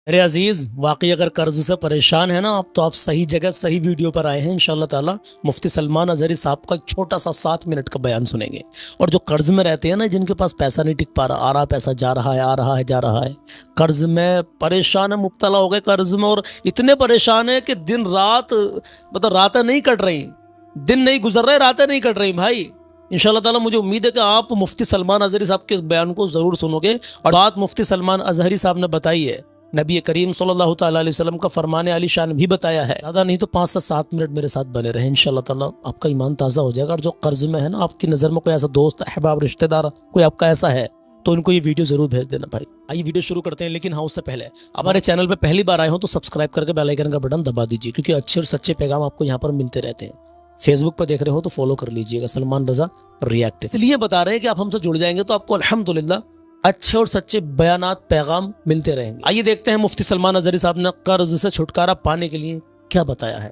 अरे अजीज, वाकई अगर कर्ज से परेशान है ना आप, तो आप सही जगह सही वीडियो पर आए हैं। इंशाल्लाह ताला मुफ्ती सलमान अजहरी साहब का एक छोटा सा 7 मिनट का बयान सुनेंगे। और जो कर्ज में रहते हैं ना, जिनके पास पैसा नहीं टिक पा रहा, आ रहा पैसा जा रहा है, आ रहा है जा रहा है, कर्ज में परेशान है, मुब्तला हो गए कर्ज में, और इतने परेशान है कि दिन रात, मतलब रातें नहीं कट रही, दिन नहीं गुजर रहे, रातें नहीं कट रही भाई। इंशाल्लाह ताला मुझे उम्मीद है कि आप मुफ्ती सलमान अजहरी साहब के इस बयान को जरूर सुनोगे। और बात मुफ्ती सलमान अजहरी साहब ने बताई है, नबी करीम सल्लल्लाहु ताला अलैहि वसल्लम का फरमाने आली शान भी बताया है। ज़्यादा नहीं तो 5 से 7 मिनट मेरे साथ बने रहे, इंशाल्लाह ताला आपका ईमान ताज़ा हो जाएगा। और जो कर्ज में है ना, आपकी नज़र में कोई ऐसा दोस्त, अहबाब, रिश्तेदार कोई आपका ऐसा है, तो उनको ये वीडियो जरूर भेज देना भाई। आइए वीडियो शुरू करते हैं, लेकिन हाँ उससे पहले हमारे चैनल पे पहली बार आए हो तो सब्सक्राइब करके बेल आइकन का बटन दबा दीजिए, क्योंकि अच्छे और सच्चे पैगाम आपको यहाँ पर मिलते रहते हैं। फेसबुक पर देख रहे हो तो फॉलो कर लीजिएगा, सलमान रजा रिएक्ट। इसलिए बता रहे हैं कि आप हमसे जुड़ जाएंगे तो आपको अल्हम्दुलिल्लाह अच्छे और सच्चे बयानात, पैगाम मिलते रहेंगे। आइए देखते हैं मुफ्ती सलमान अजहरी साहब ने कर्ज से छुटकारा पाने के लिए क्या बताया है।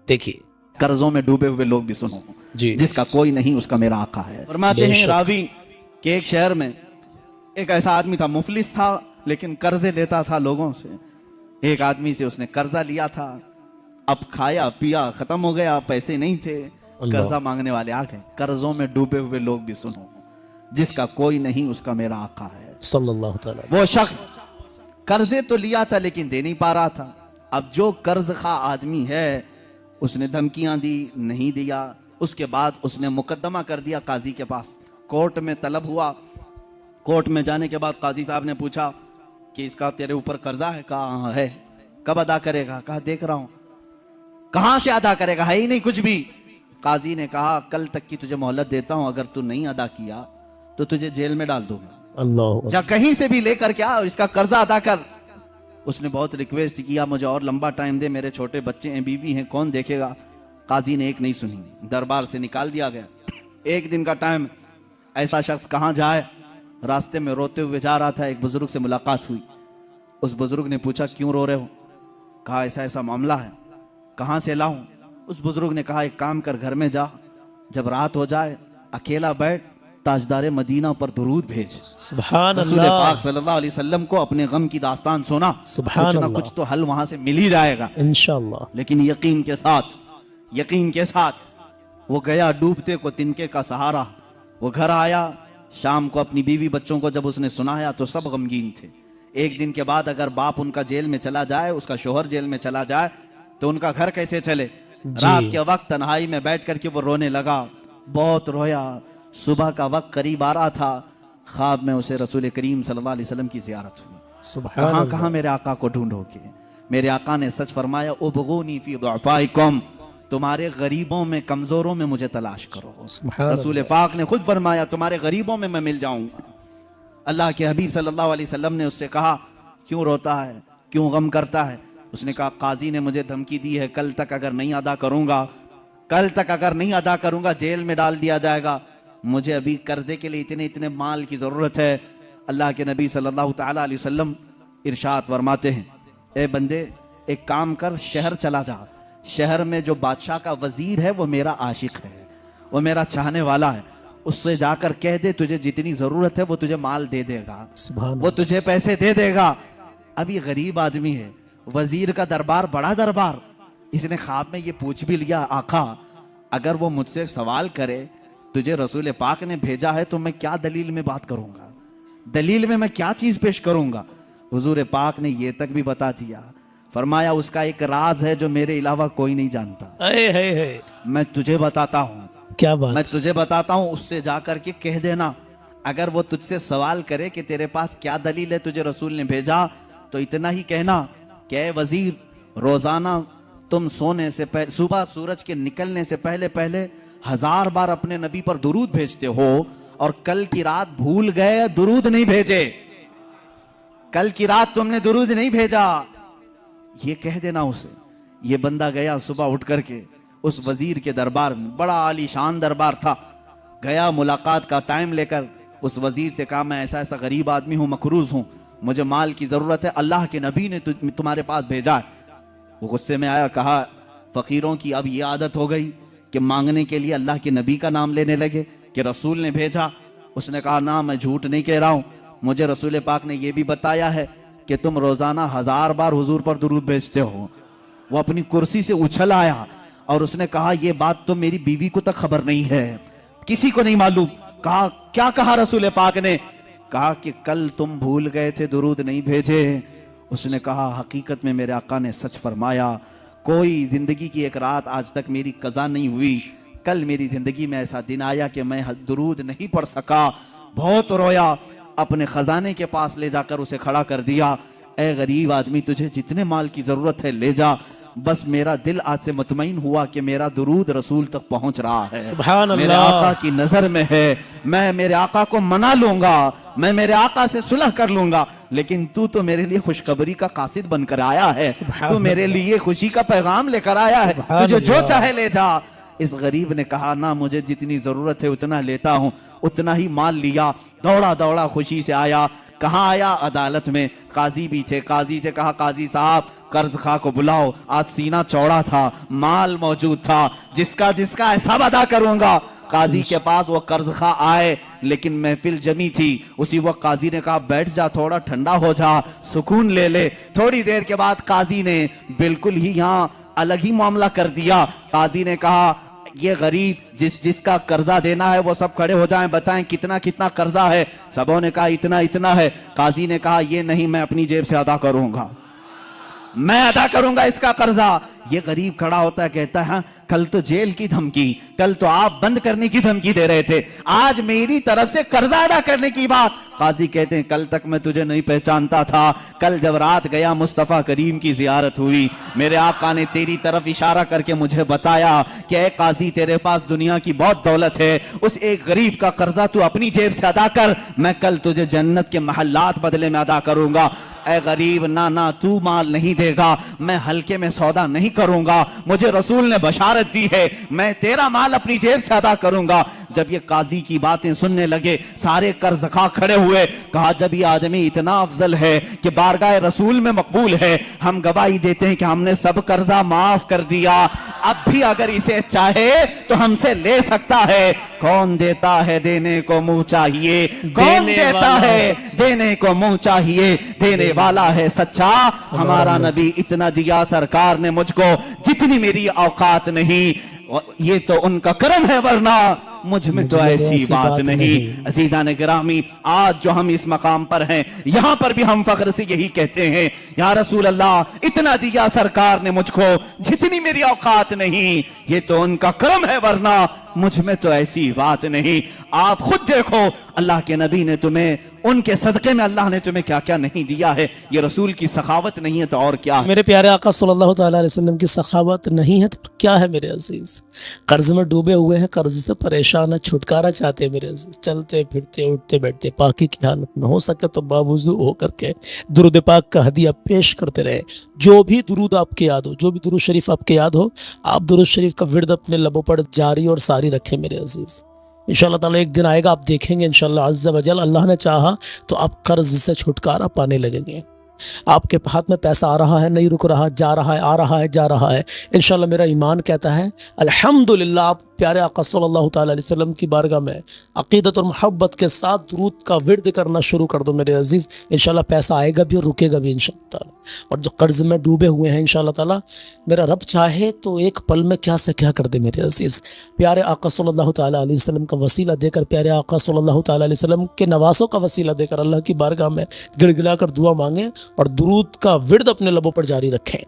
देखिए, कर्जों में डूबे हुए लोग भी सुनो जी, जिसका कोई नहीं उसका मेरा आका है। फरमाते हैं रावी कि एक शहर में एक ऐसा आदमी था, मुफलिस था लेकिन कर्जे लेता था लोगों से। एक आदमी से उसने कर्जा लिया था, अब खाया पिया खत्म हो गया, पैसे नहीं थे, कर्जा मांगने वाले आ गए। कर्जों में डूबे हुए लोग भी सुनो, जिसका कोई नहीं उसका मेरा आका है सल्लल्लाहु ताला। वो शख्स कर्जे तो लिया था लेकिन दे नहीं पा रहा था। अब जो कर्ज खा आदमी है उसने धमकियां दी, नहीं दिया। उसके बाद उसने मुकदमा कर दिया काजी के पास, कोर्ट में तलब हुआ। कोर्ट में जाने के बाद काजी साहब ने पूछा कि इसका तेरे ऊपर कर्जा है? कहा हाँ है। कब अदा करेगा? कहा देख रहा हूं। कहां से अदा करेगा? है ही नहीं कुछ भी। काजी ने कहा कल तक की तुझे मोहलत देता हूं, अगर तू नहीं अदा किया तो तुझे जेल में डाल दूंगा। अल्लाह, जा कहीं से भी लेकर क्या और इसका कर्जा अदा कर। उसने बहुत रिक्वेस्ट किया, मुझे और लंबा टाइम दे, मेरे छोटे बच्चे हैं, बीवी हैं, कौन देखेगा। काजी ने एक नहीं सुनी, दरबार से निकाल दिया गया। एक दिन का टाइम, ऐसा शख्स कहां जाए, रास्ते में रोते हुए जा रहा था। एक बुजुर्ग से मुलाकात हुई। उस बुजुर्ग ने पूछा क्यों रो रहे हो? कहा ऐसा ऐसा मामला है। कहां से लाऊं? उस बुजुर्ग ने कहा एक काम कर, घर में जा, जब रात हो जाए अकेला बैठ, ताजदारे मदीना पर दुरूद भेज। सुभान रसूल अल्लाह, पाक सल्लल्लाहु अलैहि वसल्लम को अपने गम की दास्तान सुना, सुभान कुछ ना अल्लाह, कुछ तो हल वहां से मिल ही जाएगा। इंशाल्लाह। लेकिन यकीन के साथ वो गया, डूबते को तिनके का सहारा। वो घर आया, शाम को अपनी बीवी बच्चों को जब उसने सुनाया तो सब गमगीन थे। एक दिन के बाद अगर बाप उनका जेल में चला जाए, उसका शोहर जेल में चला जाए, तो उनका घर कैसे चले। रात के वक्त तन्हाई में बैठ करके वो रोने लगा, बहुत रोया। सुबह का वक्त करीब आ रहा था, ख्वाब में उसे रसूल करीम सल्लल्लाहु अलैहि वसल्लम की ज़ियारत हुई। कहाँ कहाँ मेरे आका को ढूंढोगे। मेरे आका ने सच फरमाया, उबगूनी फी दुअफ़ाइकुम, तुम्हारे गरीबों में, कमजोरों में मुझे तलाश करो। रसूल पाक ने खुद फरमाया, तुम्हारे गरीबों में मैं मिल जाऊंगा। अल्लाह के हबीब सल्लल्लाहु अलैहि वसल्लम ने उससे कहा क्यों रोता है, क्यों गम करता है? उसने कहा काजी ने मुझे धमकी दी है, कल तक अगर नहीं अदा करूंगा जेल में डाल दिया जाएगा। मुझे अभी कर्जे के लिए इतने इतने माल की जरूरत है। अल्लाह के नबी सल्लल्लाहु ताला अलैहि वसल्लम इरशाद फरमाते हैं, ए बंदे एक काम कर, शहर चला जा। शहर में जो बादशाह का वजीर है वो मेरा आशिक है, वो मेरा चाहने वाला है। उससे जाकर कह दे तुझे जितनी जरूरत है वो तुझे माल दे देगा, वो तुझे पैसे दे देगा। अभी गरीब आदमी है, वजीर का दरबार बड़ा दरबार। इसने ख्वाब में ये पूछ भी लिया, आका अगर वो मुझसे सवाल करे तुझे रसूल पाक ने भेजा है तो मैं क्या दलील में बात करूंगा, दलील में मैं क्या चीज पेश करूंगा। हुजूर पाक ने ये तक भी बता दिया, फरमाया उसका एक राज है जो मेरे अलावा कोई नहीं जानता। मैं तुझे बताता हूँ, क्या बात, मैं तुझे बताता हूँ, उससे जाकर के कह देना। अगर वो तुझसे सवाल करे कि तेरे पास क्या दलील है, तुझे रसूल ने भेजा, तो इतना ही कहना कि वजीर रोजाना तुम सोने से पहले, सुबह सूरज के निकलने से पहले पहले 1000 बार अपने नबी पर दुरूद भेजते हो, और कल की रात भूल गए, दुरूद नहीं भेजे, कल की रात तुमने दुरूद नहीं भेजा, ये कह देना उसे। ये बंदा गया सुबह उठ करके उस वजीर के दरबार में, बड़ा आलीशान दरबार था। गया, मुलाकात का टाइम लेकर उस वजीर से कहा मैं ऐसा ऐसा गरीब आदमी हूं, मकरूज हूं, मुझे माल की जरूरत है, अल्लाह के नबी ने तुम्हारे पास भेजा है। वो गुस्से में आया, कहा फकीरों की अब ये आदत हो गई कि मांगने के लिए अल्लाह के नबी का नाम लेने लगे कि रसूल ने भेजा। उसने कहा ना, मैं झूठ नहीं कह रहा हूं, मुझे रसूल पाक ने यह भी बताया है कि तुम रोजाना 1000 बार हुजूर पर दुरूद भेजते हो। वो अपनी कुर्सी से उछल आया और उसने कहा, ये बात तो मेरी बीवी को तक खबर नहीं है, किसी को नहीं मालूम। कहा, क्या कहा रसूल पाक ने? कहा कि कल तुम भूल गए थे, दुरूद नहीं भेजे। उसने कहा, हकीकत में मेरे आका ने सच फरमाया, कोई जिंदगी की एक रात आज तक मेरी कज़ा नहीं हुई। कल मेरी जिंदगी में ऐसा दिन आया कि मैं दुरूद नहीं पढ़ सका, बहुत रोया, अपने खजाने के पास ले जाकर उसे खड़ा कर दिया। ए गरीब आदमी, तुझे जितने माल की जरूरत है ले जा, बस मेरा दिल आज से मुतमईन हुआ कि मेरा दुरूद रसूल तक पहुंच रहा है, सुभान मेरे अल्लाह। आका की नजर में है। मैं मेरे आका को मना लूंगा, मैं मेरे आका से सुलह कर लूंगा, लेकिन तू तो मेरे लिए खुशखबरी का कासिद बनकर आया है, तू मेरे लिए खुशी का पैगाम लेकर आया है, तुझे जो चाहे ले जा। इस गरीब ने कहा, ना, मुझे जितनी जरूरत है उतना लेता हूं। उतना ही माल लिया, दौड़ा दौड़ा खुशी से आया। कहाँ आया? अदालत में। काजी भी थे। काजी से कहा, काजी साहब कर्ज खा को बुलाओ, आज सीना चौड़ा था, माल मौजूद था, जिसका जिसका हिसाब अदा करूंगा। काजी के पास वो कर्ज खा आए, लेकिन महफिल जमी थी। उसी वक्त काजी ने कहा, बैठ जा, थोड़ा ठंडा हो जा, सुकून ले ले। थोड़ी देर के बाद काजी ने बिल्कुल ही यहाँ अलग ही मामला कर दिया। काजी ने कहा, ये गरीब जिसका कर्जा देना है वो सब खड़े हो जाएं, बताएं कितना कितना कर्जा है। सबों ने कहा इतना इतना है। काजी ने कहा, ये नहीं, मैं अपनी जेब से अदा करूंगा, मैं अदा करूंगा इसका कर्जा। ये गरीब खड़ा होता है, कहता है, कल तो जेल की धमकी, कल तो आप बंद करने की धमकी दे रहे थे, आज मेरी तरफ से कर्जा अदा करने की बात। काजी कहते हैं, कल तक मैं तुझे नहीं पहचानता था, कल जब रात गया मुस्तफा करीम की जियारत हुई, मेरे आका ने तेरी तरफ इशारा करके मुझे बताया कि ए काजी, तेरे पास दुनिया की बहुत दौलत है, उस एक गरीब का कर्जा तू अपनी जेब से अदा कर, मैं कल तुझे जन्नत के महल्लात बदले में अदा करूंगा। ए गरीब, ना ना, तू माल नहीं देगा, मैं हल्के में सौदा नहीं करूंगा, मुझे रसूल ने बशारत दी है, मैं तेरा माल अपनी जेब से अदा करूंगा। जब ये काजी की बातें सुनने लगे, सारे कर्जखा खड़े हुए। कहा, जब ये आदमी इतना अफजल है कि बारगाह रसूल में मकबूल है, हम गवाही देते हैं कि हमने सब कर्जा माफ कर दिया, अब भी अगर इसे चाहे तो हमसे ले सकता है। कौन देता है देने को मुंह चाहिए, कौन देता है देने को मुंह चाहिए, देने वाला है सच्चा हमारा नबी। इतना दिया सरकार ने मुझको जितनी मेरी औकात नहीं, ये तो उनका करम है, वरना मुझ में तो ऐसी बात नहीं। अजीजा ने गिरामी, आज जो हम इस मकाम पर हैं, यहां पर भी हम फख्र से यही कहते हैं, या रसूल अल्लाह, इतना दिया सरकार ने मुझको जितनी मेरी औकात नहीं, ये तो उनका करम है, वरना मुझ में तो ऐसी बात नहीं। आप खुद देखो, अल्लाह के नबी ने तुम्हें, उनके सदके में अल्लाह ने तुम्हें क्या क्या नहीं दिया है। ये रसूल की सखावत नहीं है तो और क्या है? मेरे प्यारे आका सल्लल्लाहु अलैहि वसल्लम की सखावत नहीं है तो क्या है मेरे अजीज? कर्ज में डूबे हुए हैं, कर्ज से परेशान है, छुटकारा चाहते हैं मेरे अजीज, चलते फिरते उठते बैठते पाकी की हालत में, हो सके तो बावुज़ू होकर के दुरूद पाक का हदिया पेश करते रहे। जो भी दुरूद आपके याद हो, जो भी दुरूद शरीफ आपके याद हो, आप दुरूद शरीफ का विर्द अपने लबों पर जारी और सारी रखें मेरे अजीज। इंशाअल्लाह ताला एक दिन आएगा, आप देखेंगे इंशाअल्लाह अज़्ज़ा वजल, अल्लाह ने चाहा तो आप कर्ज से छुटकारा पाने लगेंगे। आपके हाथ में पैसा आ रहा है, नहीं रुक रहा, जा रहा है, आ रहा है, जा रहा है। इंशाअल्लाह मेरा ईमान कहता है अल्हम्दुलिल्लाह। आप प्यारे आका सल्लल्लाहु अलैहि वसल्लम की बारगाह में अक़ीदत और मोहब्बत के साथ दुरूद का विर्द करना शुरू कर दो मेरे अजीज़, इंशाअल्लाह पैसा आएगा भी और रुकेगा भी इंशाअल्लाह ताला। और जो कर्ज में डूबे हुए हैं, इंशाअल्लाह ताला मेरा रब चाहे तो एक पल में क्या से क्या कर दे मेरे अजीज़। प्यारे आका सल्लल्लाहु अलैहि वसल्लम का वसीला देकर, प्यारे आका सल्लल्लाहु अलैहि वसल्लम के नवासों का वसीला देकर अल्लाह की बारगाह में गिड़गिड़ा कर दुआ मांगें और दुरूद का विर्द अपने लबों पर जारी रखें।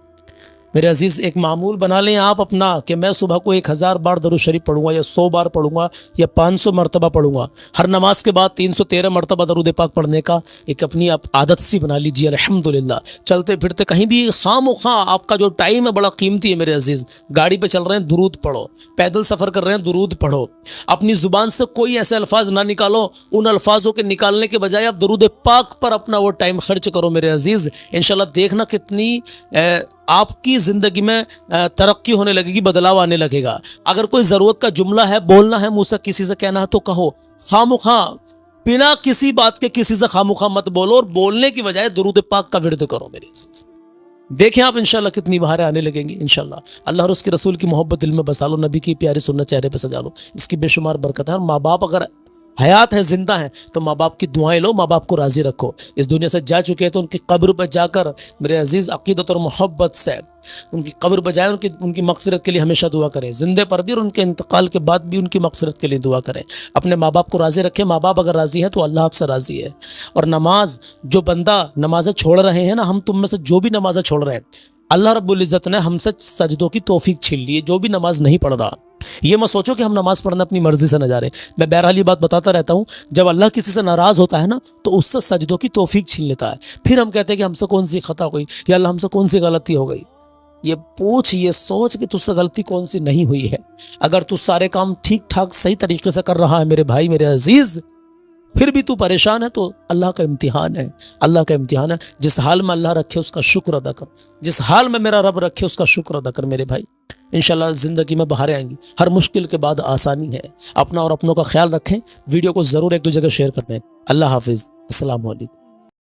मेरे अजीज़, एक मामूल बना लें आप अपना कि मैं सुबह को 1000 बार दरूद शरीफ पढ़ूंगा, या 100 बार पढ़ूंगा, या 500 मरतबा पढ़ूंगा। हर नमाज के बाद 313 मरतबा दरूद पाक पढ़ने का एक अपनी आप आदत सी बना लीजिए। अल्हम्दुलिल्लाह, चलते फिरते कहीं भी खामोखा आपका जो टाइम है बड़ा कीमती है मेरे अजीज़। गाड़ी पे चल रहे हैं, दुरूद पढ़ो, पैदल सफ़र कर रहे हैं, दुरूद पढ़ो। अपनी ज़ुबान से कोई ऐसे अल्फाज ना निकालो, उन अल्फाजों के निकालने के बजाय आप दरूद पाक पर अपना वो टाइम खर्च करो मेरे अजीज़। इंशाल्लाह देखना कितनी आपकी ज़िंदगी में तरक्की होने लगेगी, बदलाव आने लगेगा। अगर कोई ज़रूरत का जुमला है, बोलना है, मुँह से किसी से कहना है तो कहो, खामुखा बिना किसी बात के किसी से खामुखा मत बोलो, और बोलने की बजाय दुरूद पाक का विर्द करो मेरे अजीज़। देखें आप इंशाल्लाह कितनी बहारें आने लगेंगी इंशाल्लाह। अल्लाह और उसके रसूल की मोहब्बत दिल में बसा लो, नबी की प्यारी सुन्नत चेहरे पे सजा लो, इसकी बेशुमार बरकत है। और माँ बाप अगर हयात है, जिंदा है, तो माँ बाप की दुआएं लो, माँ बाप को राजी रखो। इस दुनिया से जा चुके हैं तो उनकी कब्र पर जाकर मेरे अजीज अकीदत और मोहब्बत से उनकी कब्र पर जाए, उनकी मगफिरत के लिए हमेशा दुआ करें, जिंदे पर भी और उनके इंतकाल के बाद भी उनकी मगफिरत के लिए दुआ करें। अपने माँ बाप को राजी रखें। माँ बाप अगर राजी है तो अल्लाह आपसे राजी है। और नमाज, जो बंदा नमाजें छोड़ रहे हैं ना, हम तुम में से जो भी नमाजें छोड़ रहे हैं, अल्लाह रब्बुल इज़्ज़त ने हमसे सजदों की तौफीक छीन ली है। जो भी नमाज नहीं पढ़ रहा, ये मत सोचो कि हम नमाज पढ़ना अपनी मर्जी से न जा रहे। मैं बहरहाल ये बात बताता रहता हूँ, जब अल्लाह किसी से नाराज होता है ना तो उससे सजदों की तौफीक छीन लेता है। फिर हम कहते हैं कि हमसे कौन सी खता हो गई, या अल्लाह हमसे कौन सी गलती हो गई। ये पूछ, ये सोच कि तुझसे गलती कौन सी नहीं हुई है। अगर तू सारे काम ठीक ठाक सही तरीके से कर रहा है मेरे भाई, मेरे अजीज, फिर भी तू परेशान है तो अल्लाह का इम्तिहान है। अल्लाह का इम्तिहान है। जिस हाल में अल्लाह रखे उसका शुक्र अदा कर, जिस हाल में मेरा रब रखे उसका शुक्र अदा कर मेरे भाई। इंशाल्लाह ज़िंदगी में बहारें आएंगी, हर मुश्किल के बाद आसानी है। अपना और अपनों का ख्याल रखें। वीडियो को ज़रूर एक दो जगह शेयर कर दें। अल्लाह हाफिज़, अस्सलाम वालेकुम।